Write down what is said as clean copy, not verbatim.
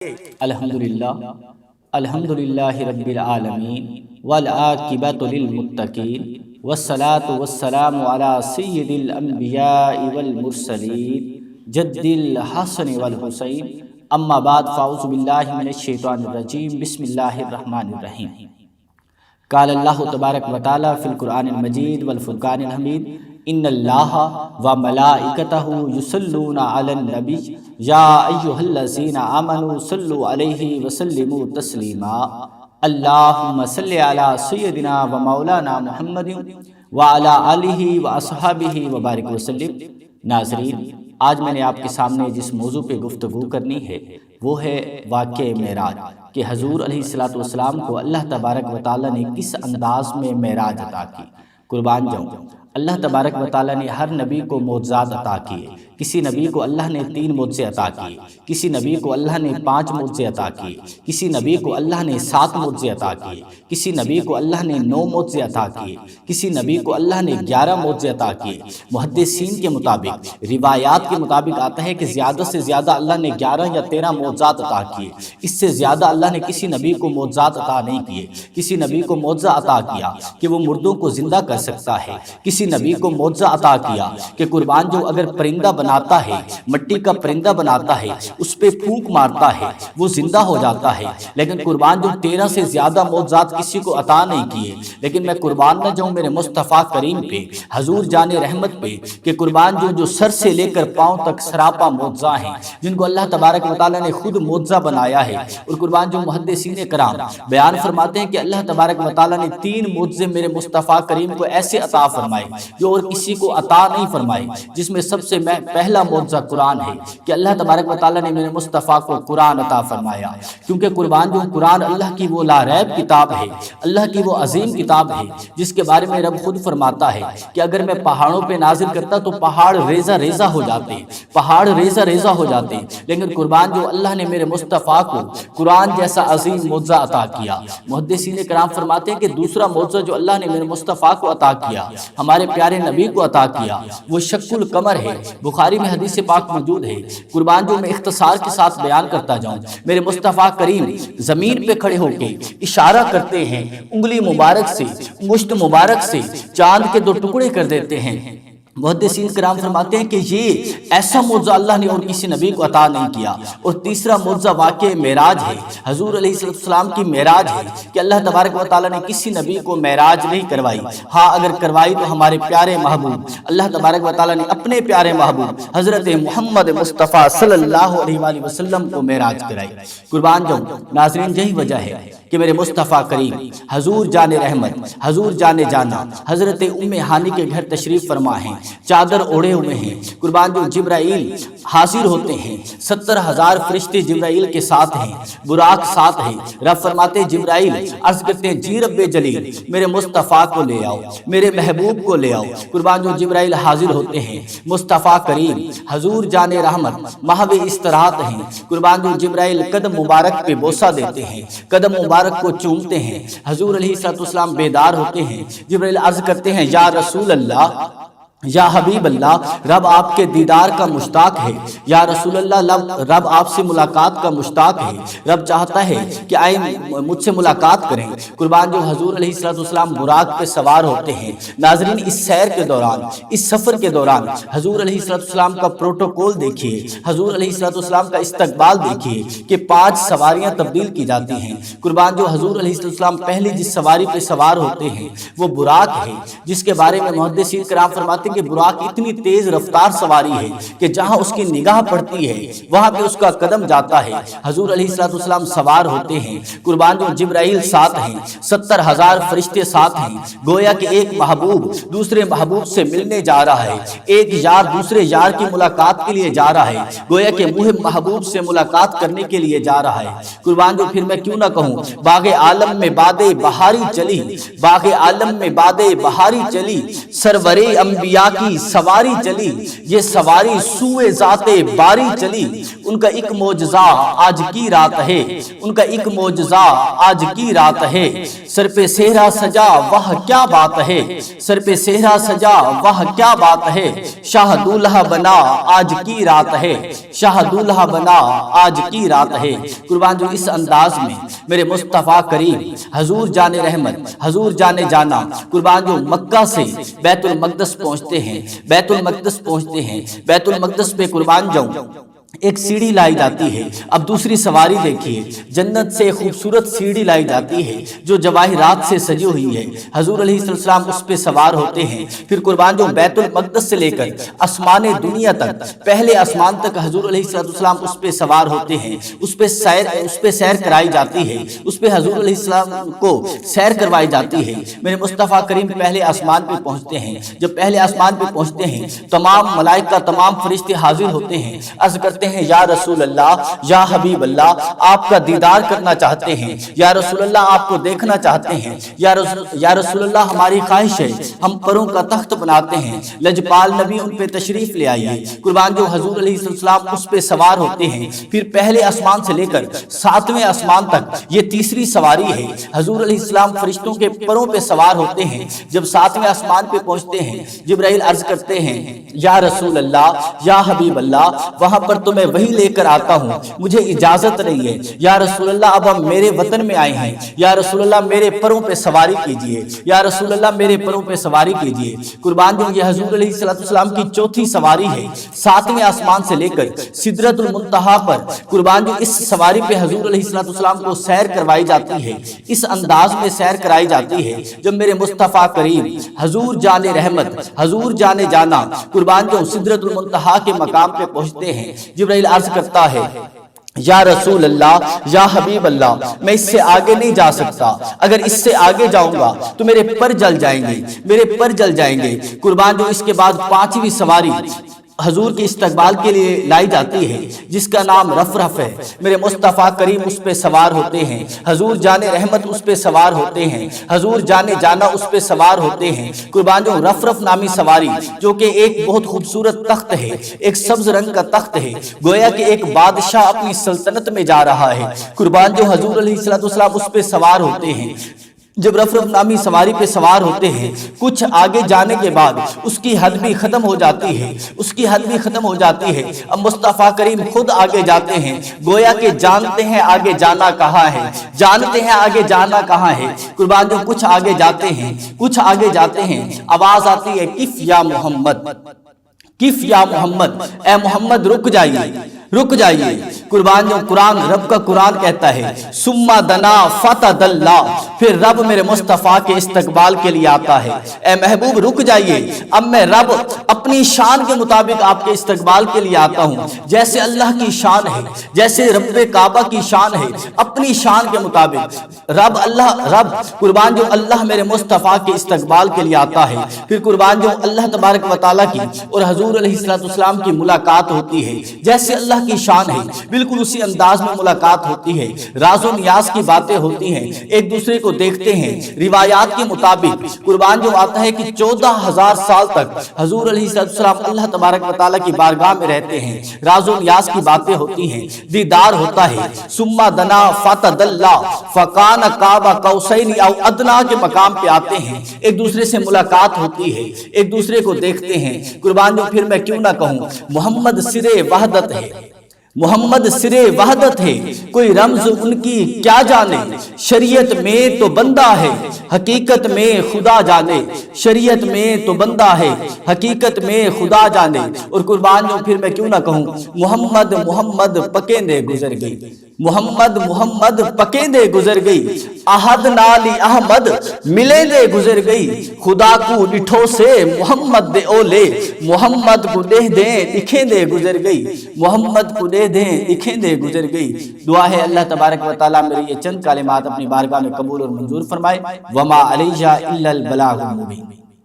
الحمدللہ الحمدللہ رب العالمین والعاقبۃ للمتقین والصلاة والسلام علی سید الانبیاء والمرسلین جد الحسن والحسین اما بعد فاعوذ باللہ من الشیطان الرجیم بسم اللہ الرحمن الرحیم قال اللہ تبارک و تعالی فی القرآن المجید والفرقان الحمید ان اللہ و ملائکتہ یصلون علی النبی یا ایہا الذین آمنوا صلوا علیہ وسلموا تسلیما اللہم صلی علی سیدنا و مولانا محمد وعلی آلہ و اصحابہ وبارک وسلم۔ ناظرین، آج میں نے آپ کے سامنے جس موضوع پہ گفتگو کرنی ہے وہ ہے واقعہ معراج، کہ حضور علیہ السلام کو اللہ تبارک و تعالیٰ نے کس انداز میں معراج عطا کی۔ قربان جاؤں، اللہ تبارک و تعالیٰ نے ہر نبی کو معجزات عطا کیے۔ کسی نبی کو اللہ نے 3 معجزے عطا کیے، کسی نبی کو اللہ نے 5 معجزے عطا کیے، کسی نبی کو اللہ نے 7 معجزے عطا کیے، کسی نبی کو اللہ نے 9 معجزے عطا کیے، کسی نبی کو اللہ نے 11 معجزے عطا کیے۔ محدثین کے مطابق، روایات کے مطابق آتا ہے کہ زیادہ سے زیادہ اللہ نے 11 یا 13 معجزات عطا کیے۔ اس سے زیادہ اللہ نے کسی نبی کو معجزات عطا نہیں کیے۔ کسی نبی کو معجزہ عطا کیا کہ وہ مردوں کو زندہ کر سکتا ہے، کسی نبی کو معجزہ عطا کیا کہ قربان جو اگر پرندہ بناتا ہے، مٹی کا پرندہ بناتا ہے، اس پہ پھونک مارتا ہے، وہ زندہ ہو جاتا ہے۔ لیکن قربان جو 13 سے زیادہ معجزات کسی کو عطا نہیں کیے۔ لیکن میں قربان نہ جاؤں میرے مصطفیٰ کریم پہ، حضور جان رحمت پہ، کہ قربان جو سر سے لے کر پاؤں تک سراپا معجزہ ہیں، جن کو اللہ تبارک و تعالیٰ نے خود معجزہ بنایا ہے۔ اور قربان جو محدثین کرام بیان فرماتے ہیں کہ اللہ تبارک و تعالیٰ نے 3 معجزے میرے مصطفیٰ کریم کو ایسے عطا فرمائے جو اور کسی کو عطا نہیں فرمائے، جس میں سب سے پہلا معجزہ قرآن ہے، کہ اللہ تبارک و تعالیٰ نے میرے مصطفیٰ کو قرآن عطا فرمایا۔ کیونکہ قربان جو قرآن اللہ کی وہ لا ریب کتاب ہے، اللہ کی وہ عظیم کتاب ہے، جس کے بارے میں رب خود فرماتا ہے کہ اگر میں پہاڑوں پہ نازل کرتا تو پہاڑ ریزہ ریزہ ہو جاتے، پہاڑ ریزہ ریزہ ہو جاتے۔ لیکن قربان جو اللہ نے میرے مصطفیٰ کو قرآن جیسا عظیم معجزہ عطا کیا۔ محدثین کرام فرماتے ہیں کہ دوسرا معجزہ جو اللہ نے میرے مصطفیٰ کو عطا کیا، ہمارے پیارے نبی کو عطا کیا، وہ شق القمر ہے۔ بخاری میں حدیث پاک موجود ہے۔ قربان جو میں اختصار کے ساتھ بیان کرتا جاؤں، میرے مصطفیٰ کریم زمین پہ کھڑے ہو کے اشارہ کرتے ہیں، انگلی مبارک سے، مشت مبارک سے چاند کے 2 ٹکڑے کر دیتے ہیں۔ محدثین کرام فرماتے ہیں کہ یہ ایسا معجزہ اللہ نے اور کسی نبی کو عطا نہیں کیا۔ اور تیسرا معجزہ واقع معراج ہے، حضور علیہ السلام کی معراج ہے، کہ اللہ تبارک و تعالیٰ نے کسی نبی کو معراج نہیں کروائی۔ ہاں اگر کروائی تو ہمارے پیارے محبوب اللہ تبارک و تعالیٰ نے اپنے پیارے محبوب حضرت محمد مصطفیٰ صلی اللہ علیہ وآلہ وسلم کو معراج کرائی۔ قربان جاؤں ناظرین، یہی وجہ ہے کہ میرے مصطفیٰ کریم حضور جان رحمت، حضور جان جانا، حضرت ام ہانی کے گھر تشریف فرما ہیں، چادر اوڑھے ہوئے ہیں۔ قربان جو جبرائیل حاضر ہوتے ہیں، 70,000 فرشتے جبرائیل کے ساتھ ہیں، براق ساتھ ہیں۔ رب فرماتے جبرائیل عرض کرتے ہیں جی رب جلیل میرے مصطفیٰ کو لے آؤ، میرے محبوب کو لے آؤ۔ قربان جو جبرائیل حاضر ہوتے ہیں، مصطفیٰ کریم حضور جان رحمت محو استراحت ہیں۔ قربان جو جبرائیل قدم مبارک پہ بوسہ دیتے ہیں، قدم مبارک کو چومتے ہیں۔ حضور علیہ السلام بیدار ہوتے ہیں۔ جبرائیل عرض کرتے ہیں یا رسول اللہ، یا حبیب اللہ، رب آپ کے دیدار کا مشتاق ہے۔ یا رسول اللہ، رب آپ سے ملاقات کا مشتاق ہے، رب چاہتا ہے کہ آئے مجھ سے ملاقات کریں۔ قربان جو حضور علیہ السلام براق پہ سوار ہوتے ہیں۔ ناظرین، اس سیر کے دوران، اس سفر کے دوران حضور علیہ السلام کا پروٹوکول دیکھیے، حضور علیہ السلام کا استقبال دیکھیے کہ 5 سواریاں تبدیل کی جاتی ہیں۔ قربان جو حضور علیہ السلام پہلی جس سواری پہ سوار ہوتے ہیں وہ براق ہے، جس کے بارے میں محدثین کرام فرماتے کہ براق اتنی تیز رفتار سواری ہے کہ جہاں اس کی نگاہ پڑتی ہے وہاں پہ اس کا قدم جاتا ہے۔ حضور علیہ السلام سوار ہوتے ہیں۔ قربان جو جبرائیل ساتھ ہیں، 70,000 فرشتے ساتھ ہیں۔ گویا کہ ایک محبوب دوسرے محبوب سے ملنے جا رہا ہے، ایک یار دوسرے یار کی ملاقات کے لیے جا رہا ہے، گویا کہ محب محبوب سے ملاقات کرنے کے لیے جا رہا ہے۔ قربان جو پھر میں کیوں نہ کہوں، باغ عالم میں باد بہاری چلی، باغ عالم میں باد بہاری چلی، سرور انبیاء کی سواری چلی، یہ سواری سوئے ذات باری چلی۔ ان کا ایک معجزہ آج کی رات ہے، ان کا ایک معجزہ آج کی رات ہے، سر پہ صحرا سجا وہ کیا بات ہے، سر پہ صحرا سجا وہ کیا بات ہے، شاہ دولہا بنا آج کی رات ہے، شاہ دولہا بنا آج کی رات ہے۔ قربان جو اس انداز میں میرے مصطفیٰ کریم حضور جان رحمت، حضور جان جانا، قربان جو مکہ سے بیت المقدس پہنچتے ہیں، بیت المقدس پہنچتے ہیں، بیت المقدس پہ قربان جاؤں ایک سیڑھی لائی جاتی ہے۔ اب دوسری سواری دیکھیے، جنت سے خوبصورت سیڑھی لائی جاتی ہے جو جواہرات سے سجی ہوئی ہے، حضور علیہ السلام اس پہ سوار ہوتے ہیں، پھر قربان جو بیت المقدس سے لے کر آسمان دنیا تک، پہلے آسمان تک حضور علیہ السلام اس پہ سوار ہوتے ہیں، اس پہ سیر کرائی جاتی ہے، اس پہ حضور علیہ السلام کو سیر کروائی جاتی ہے۔ میرے مصطفیٰ کریم پہلے آسمان پہ پہنچتے ہیں، جب پہلے آسمان پہ پہنچتے ہیں تمام ملائکہ، تمام فرشتے حاضر ہوتے ہیں، عرض کرتے ہیں یا رسول اللہ، یا حبیب اللہ، آپ کا دیدار کرنا چاہتے ہیں، یا رسول اللہ آپ کو دیکھنا چاہتے ہیں، یا رسول اللہ ہماری خواہش ہے ہم پروں کا تخت بناتے ہیں، لجپال نبی ان پہ تشریف لے آئیے۔ قربان جو حضور علیہ السلام اس پہ سوار ہوتے ہیں، پھر پہلے آسمان سے لے کر 7ویں آسمان تک یہ تیسری سواری ہے، حضور علیہ السلام فرشتوں کے پروں پہ سوار ہوتے ہیں۔ جب 7ویں آسمان پہ پہنچتے ہیں جبرائیل عرض کرتے ہیں یا رسول اللہ، یا حبیب اللہ، وہاں پر تو میں وہی لے کر آتا ہوں، مجھے اجازت نہیں ہے، یا رسول اللہ اب ہم میرے وطن میں آئے ہیں، یا رسول اللہ میرے پروں پہ سواری کیجئے، یا رسول اللہ میرے پروں پہ سواری کیجئے۔ قربان جو یہ حضور علیہ السلام کی چوتھی سواری ہے، 7ویں آسمان سے لے کر سدرۃ المنتہا پر، قربان جو اس سواری پہ حضور علیہ السلام کو سیر کروائی جاتی ہے، اس انداز میں سیر کرائی جاتی ہے جب میرے مصطفیٰ کریم حضور جان رحمت، حضور جان جانا، قربان جو سدرۃ المنتہا کے مقام پہ پہنچتے ہیں، جبرائیل عرض کرتا ہے یا رسول اللہ، یا حبیب اللہ، میں اس سے آگے نہیں جا سکتا، اگر اس سے آگے جاؤں گا تو میرے پر جل جائیں گے، میرے پر جل جائیں گے۔ قربان جو اس کے بعد 5ویں سواری حضور کے استقبال کے لیے لائی جاتی ہے جس کا نام رفرف ہے، میرے مصطفیٰ کریم اس پہ سوار ہوتے ہیں، حضور جان رحمت اس پہ سوار ہوتے ہیں، حضور جان جانا اس پہ سوار ہوتے ہیں۔ قربان جو رفرف نامی سواری جو کہ ایک بہت خوبصورت تخت ہے، ایک سبز رنگ کا تخت ہے، گویا کہ ایک بادشاہ اپنی سلطنت میں جا رہا ہے۔ قربان جو حضور علیہ السلام اس پہ سوار ہوتے ہیں، جب رفرف نامی سواری پہ سوار ہوتے ہیں، کچھ آگے جانے کے بعد اس کی حد بھی ختم ہو جاتی ہے، اس کی حد بھی ختم ہو جاتی ہے۔ اب مصطفیٰ کریم خود آگے جاتے ہیں، گویا کہ جانتے ہیں آگے جانا کہاں ہے، جانتے ہیں آگے جانا کہاں ہے۔ قربان جو کچھ آگے جاتے ہیں، کچھ آگے جاتے ہیں، آواز آتی ہے کف یا محمد، کف یا محمد، اے محمد رک جائیے، رک جائیے۔ قربان جو قرآن، رب کا قرآن کہتا ہے ثم دنا فتدلا، پھر رب میرے مصطفیٰ کے استقبال کے لیے آتا ہے، اے محبوب رک جائیے، اب میں رب اپنی شان کے مطابق آپ کے استقبال کے لیے آتا ہوں، جیسے اللہ کی شان ہے، جیسے رب کعبہ کی شان ہے، اپنی شان کے مطابق رب قربان جو اللہ میرے مصطفیٰ کے استقبال کے لیے آتا ہے۔ پھر قربان جو اللہ تبارک و تعالیٰ کی اور حضور علیہ السلام کی ملاقات ہوتی ہے، جیسے اللہ کی شان ہے بالکل اسی انداز میں ملاقات ہوتی ہے، راز و نیاز کی باتیں ہوتی ہیں، ایک دوسرے کو دیکھتے ہیں۔ روایات کے مطابق قربان جو آتا ہے کہ 14,000 سال تک حضور علیہ السلام اللہ تبارک و تعالیٰ کی بارگاہ میں رہتے ہیں، راز و نیاز کی باتیں ہوتی ہیں، دیدار ہوتا ہے۔ ثم دنا فتدلا فکان قاب قوسین او ادنی کے مقام پہ آتے ہیں، ایک دوسرے سے ملاقات ہوتی ہے، ایک دوسرے کو دیکھتے ہیں۔ قربان جو پھر میں کیوں نہ کہوں محمد سرے وحدت ہے، محمد سرے وحدت ہے، کوئی رمز ان کی کیا جانے، شریعت میں تو بندہ ہے حقیقت میں خدا جانے، شریعت میں تو بندہ ہے حقیقت میں خدا جانے۔ اور قربان جو پھر میں کیوں نہ کہوں محمد محمد پکیندے گزر گئی، محمد محمد پکیندے گزر گئی، احد نالی احمد ملے دے گزر گئی، خدا کو ڈٹھو سے محمد دے اولے، محمد کو دے دیں لکھیں دے گزر گئی، محمد کو دے دیں لکھیں دے گزر گئی۔ دعا ہے اللہ تبارک و تعالیٰ میرے یہ چند کلمات اپنی بارگاہ میں قبول اور منظور فرمائے۔ وما علیہ الا البلاغ المبین۔